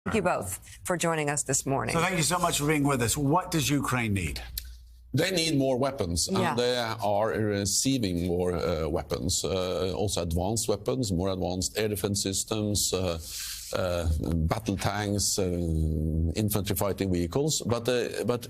Thank you both for joining us this morning. So thank you so much for being with us. What does Ukraine need? They need more weapons, Yeah. and they are receiving more weapons, also advanced weapons, more advanced air defense systems, battle tanks, infantry fighting vehicles. But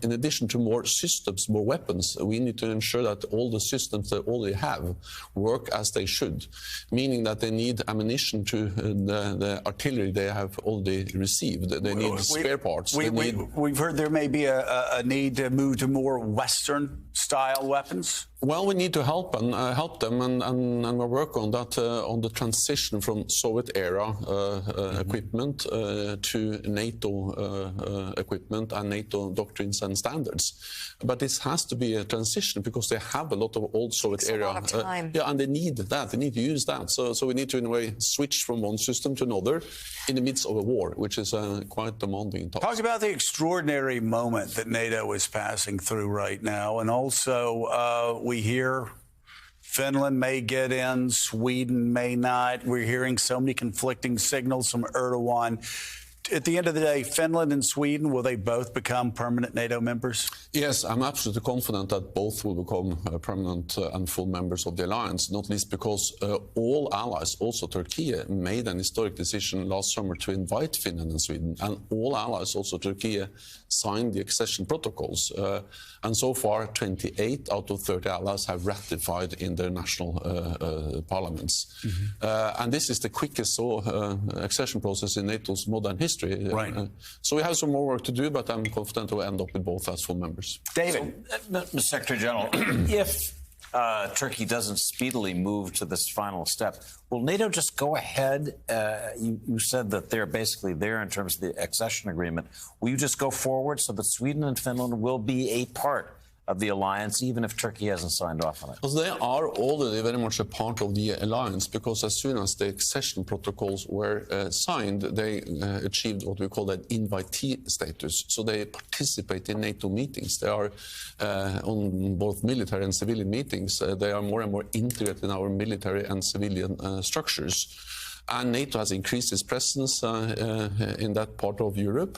in addition to more systems, more weapons, we need to ensure that all the systems they already have work as they should, meaning that they need ammunition to the artillery they have already received. They need spare parts. We've heard there may be a need to move to more Western-style weapons. Well, we need to help them, and we work on that on the transition from Soviet-era equipment to NATO equipment and NATO doctrines and standards. But this has to be a transition because they have a lot of old Soviet-era. Yeah, and they need that. They need to use that. So we need to, in a way, switch from one system to another in the midst of a war, which is quite demanding task. Talk about the extraordinary moment that NATO is passing through right now, and also we hear Finland may get in, Sweden may not. We're hearing so many conflicting signals from Erdogan. At the end of the day, Finland and Sweden, will they both become permanent NATO members? Yes, I'm absolutely confident that both will become permanent and full members of the alliance, not least because all allies, also Turkey, made an historic decision last summer to invite Finland and Sweden, and all allies, also Turkey, signed the accession protocols. And so far, 28 out of 30 allies have ratified in their national parliaments. And this is the quickest accession process in NATO's modern history. Right. So we have some more work to do, but I'm confident we'll end up with both as full members. David. Mr. Secretary General, if Turkey doesn't speedily move to this final step, will NATO just go ahead? You said that they're basically there in terms of the accession agreement. Will you just go forward so that Sweden and Finland will be a part of the alliance, even if Turkey hasn't signed off on it? Because they are already very much a part of the alliance, because as soon as the accession protocols were signed, they achieved what we call an invitee status. So they participate in NATO meetings. They are on both military and civilian meetings. They are more and more integrated in our military and civilian structures. And NATO has increased its presence in that part of Europe.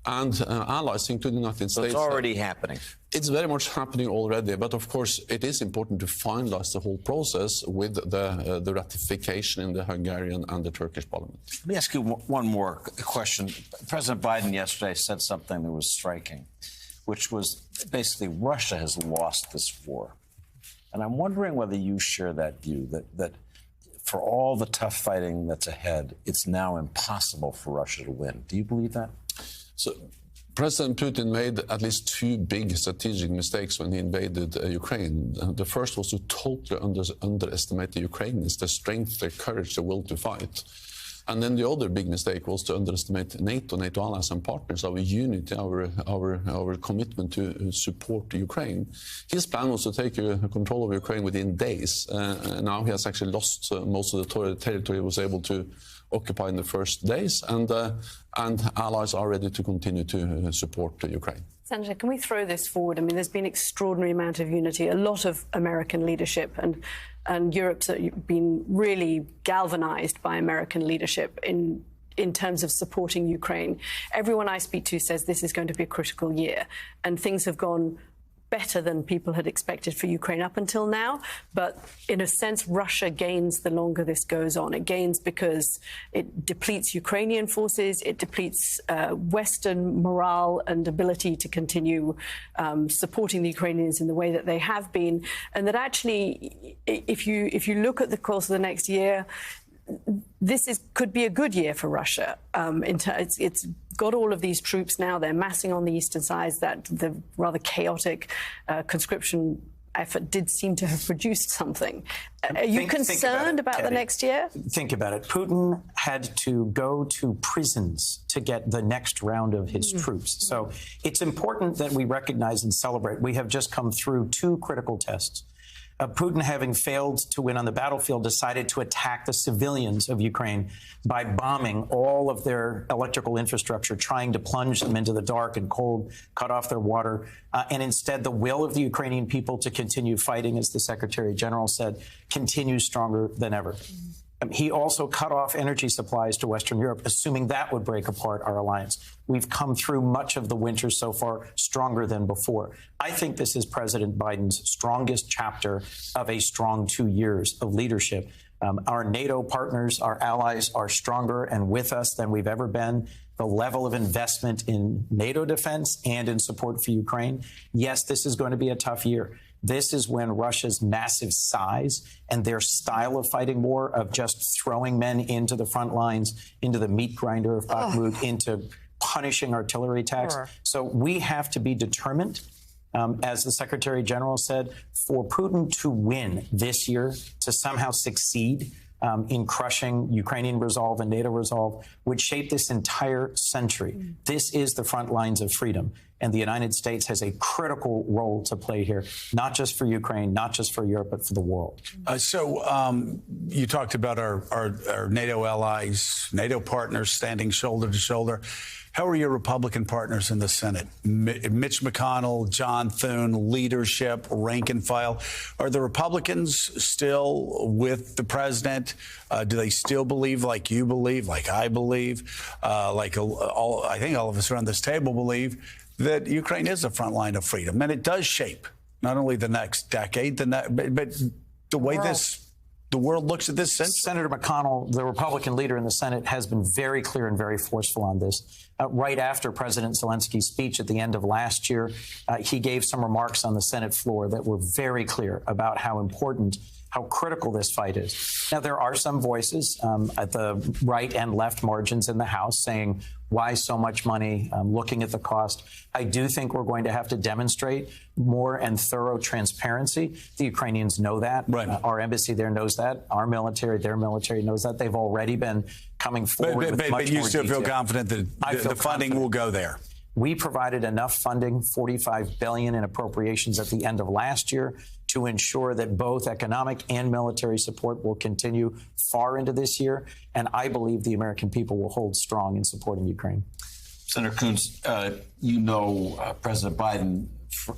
And allies, including the United States... It's already happening. It's very much happening already, but of course it is important to finalize the whole process with the ratification in the Hungarian and the Turkish parliament. Let me ask you one more question. President Biden yesterday said something that was striking, which was basically Russia has lost this war. And I'm wondering whether you share that view, that for all the tough fighting that's ahead, it's now impossible for Russia to win. Do you believe that? So President Putin made at least two big strategic mistakes when he invaded Ukraine. The first was to totally underestimate the Ukrainians, their strength, their courage, their will to fight. And then the other big mistake was to underestimate NATO allies and partners, our unity, our commitment to support Ukraine. His plan was to take control of Ukraine within days. Now he has actually lost most of the territory he was able to occupy in the first days, and allies are ready to continue to support Ukraine. Senator, can we throw this forward? I mean, there's been an extraordinary amount of unity, a lot of American leadership, and Europe's been really galvanized by American leadership in terms of supporting Ukraine. Everyone I speak to says this is going to be a critical year, and things have gone better than people had expected for Ukraine up until now. But in a sense, Russia gains the longer this goes on. It gains because it depletes Ukrainian forces, it depletes Western morale and ability to continue supporting the Ukrainians in the way that they have been. And that actually, if you look at the course of the next year, this could be a good year for Russia. It's got all of these troops now. They're massing on the eastern side. That the rather chaotic conscription effort did seem to have produced something. Are you concerned about the next year? Think about it. Putin had to go to prisons to get the next round of his troops. So it's important that we recognize and celebrate. We have just come through two critical tests. Putin, having failed to win on the battlefield, decided to attack the civilians of Ukraine by bombing all of their electrical infrastructure, trying to plunge them into the dark and cold, cut off their water. And instead, the will of the Ukrainian people to continue fighting, as the Secretary General said, continues stronger than ever. He also cut off energy supplies to Western Europe, assuming that would break apart our alliance. We've come through much of the winter so far stronger than before. I think this is President Biden's strongest chapter of a strong 2 years of leadership. Our NATO partners, our allies, are stronger and with us than we've ever been. The level of investment in NATO defense and in support for Ukraine. Yes, this is going to be a tough year. This is when Russia's massive size and their style of fighting war, of just throwing men into the front lines, into the meat grinder of Bakhmut, into punishing artillery attacks. Sure. So we have to be determined, as the Secretary General said, for Putin to win this year, to somehow succeed in crushing Ukrainian resolve and NATO resolve, would shape this entire century. This is the front lines of freedom. And the United States has a critical role to play here, not just for Ukraine, not just for Europe, but for the world. You talked about our NATO allies, NATO partners standing shoulder to shoulder. How are your Republican partners in the Senate? Mitch McConnell, John Thune, leadership, rank and file. Are the Republicans still with the president? Do they still believe like you believe, like I believe, I think all of us around this table believe that Ukraine is the front line of freedom, and it does shape not only the next decade, but the way the world looks at this since. Senator McConnell, the Republican leader in the Senate, has been very clear and very forceful on this. Right after President Zelensky's speech at the end of last year, he gave some remarks on the Senate floor that were very clear about how important, how critical this fight is. Now, there are some voices at the right and left margins in the House saying, why so much money, looking at the cost. I do think we're going to have to demonstrate more and thorough transparency. The Ukrainians know that. Right. Our embassy there knows that. Our military, their military knows that. They've already been coming forward with much more But you still detail. feel confident that the funding will go there? We provided enough funding, $45 billion in appropriations at the end of last year, to ensure that both economic and military support will continue far into this year. And I believe the American people will hold strong in supporting Ukraine. Senator Coons, President Biden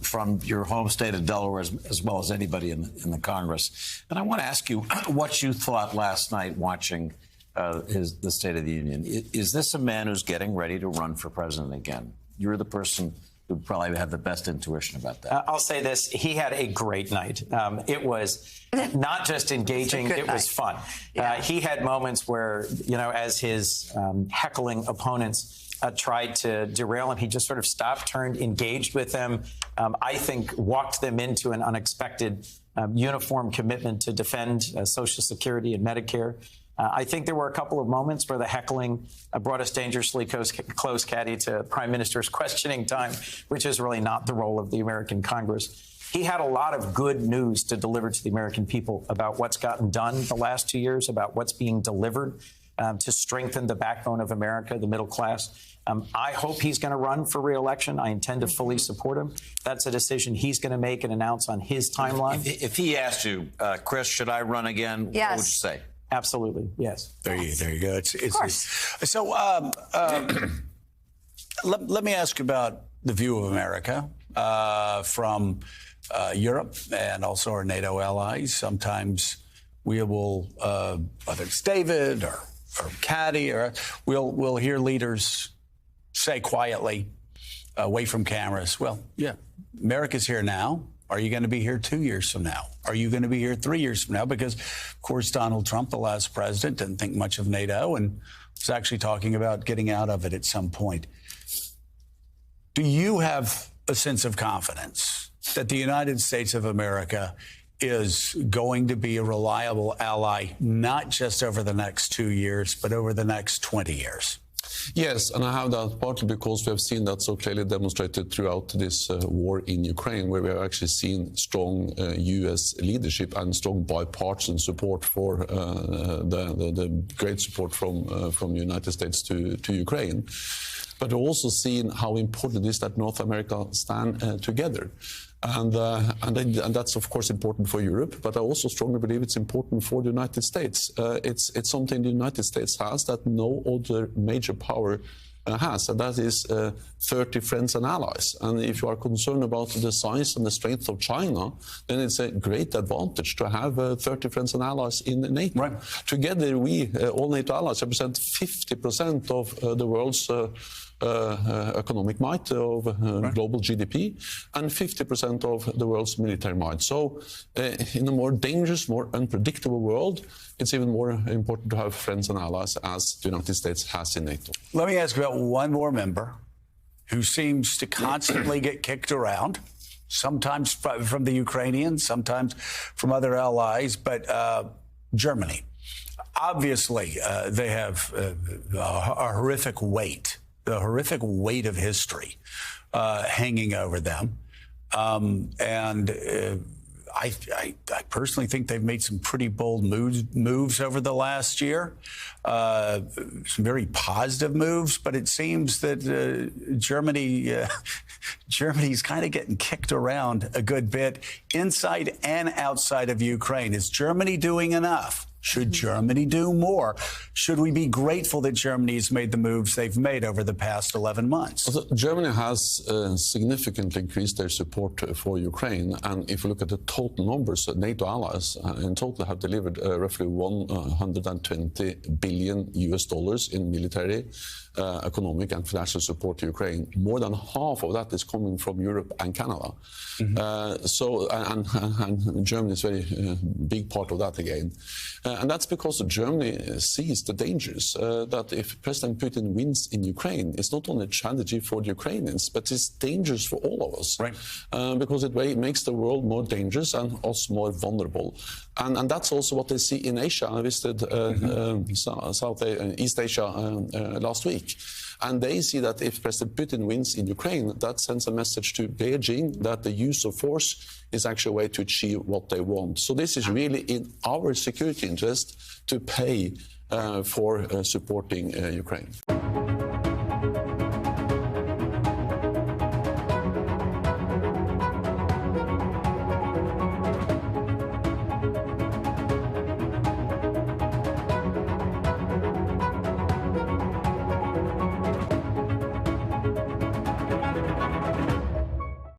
from your home state of Delaware as well as anybody in the Congress. And I want to ask you what you thought last night watching the State of the Union. Is this a man who's getting ready to run for president again? You're the person who probably have the best intuition about that. I'll say this. He had a great night. It was not just engaging, it was fun. Yeah. He had moments where, as his heckling opponents tried to derail him, he just sort of stopped, turned, engaged with them. I think walked them into an unexpected uniform commitment to defend Social Security and Medicare. I think there were a couple of moments where the heckling brought us dangerously close, Caddy, to Prime Minister's questioning time, which is really not the role of the American Congress. He had a lot of good news to deliver to the American people about what's gotten done the last 2 years, about what's being delivered to strengthen the backbone of America, the middle class. I hope he's going to run for re-election. I intend to fully support him. That's a decision he's going to make and announce on his timeline. If he asked you, Chris, should I run again? Yes. What would you say? Absolutely, yes. There you go. Of course. So let me ask you about the view of America from Europe and also our NATO allies. Sometimes we will, whether it's David or Caddy, we'll hear leaders say quietly, away from cameras, well, yeah, America's here now. Are you going to be here 2 years from now? Are you going to be here 3 years from now? Because, of course, Donald Trump, the last president, didn't think much of NATO and was actually talking about getting out of it at some point. Do you have a sense of confidence that the United States of America is going to be a reliable ally, not just over the next 2 years, but over the next 20 years? Yes, and I have that partly because we have seen that so clearly demonstrated throughout this war in Ukraine, where we have actually seen strong U.S. leadership and strong bipartisan support for the great support from the United States to Ukraine. But we've also seen how important it is that North America stand together. And that's, of course, important for Europe, but I also strongly believe it's important for the United States. It's something the United States has that no other major power has, and that is 30 friends and allies. And if you are concerned about the size and the strength of China, then it's a great advantage to have 30 friends and allies in NATO. Right. Together, we, all NATO allies, represent 50% of the world's economic might, of global GDP, and 50% of the world's military might. So in a more dangerous, more unpredictable world, it's even more important to have friends and allies as the United States has in NATO. Let me ask about one more member who seems to constantly get kicked around, sometimes from the Ukrainians, sometimes from other allies, but Germany. Obviously, they have a horrific weight, the horrific weight of history hanging over them. I personally think they've made some pretty bold moves over the last year, some very positive moves, but it seems that Germany's kind of getting kicked around a good bit inside and outside of Ukraine. Is Germany doing enough? Should Germany do more? Should we be grateful that Germany has made the moves they've made over the past 11 months? Germany has significantly increased their support for Ukraine. And if you look at the total numbers, NATO allies in total have delivered roughly $120 billion in military, economic and financial support to Ukraine. More than half of that is coming from Europe and Canada. And Germany is a very big part of that again. And that's because Germany sees the dangers that if President Putin wins in Ukraine, it's not only a tragedy for the Ukrainians, but it's dangerous for all of us. Right. Because it makes the world more dangerous and us more vulnerable. And that's also what they see in Asia. I visited East Asia last week. And they see that if President Putin wins in Ukraine, that sends a message to Beijing that the use of force is actually a way to achieve what they want. So this is really in our security interest to pay for supporting Ukraine.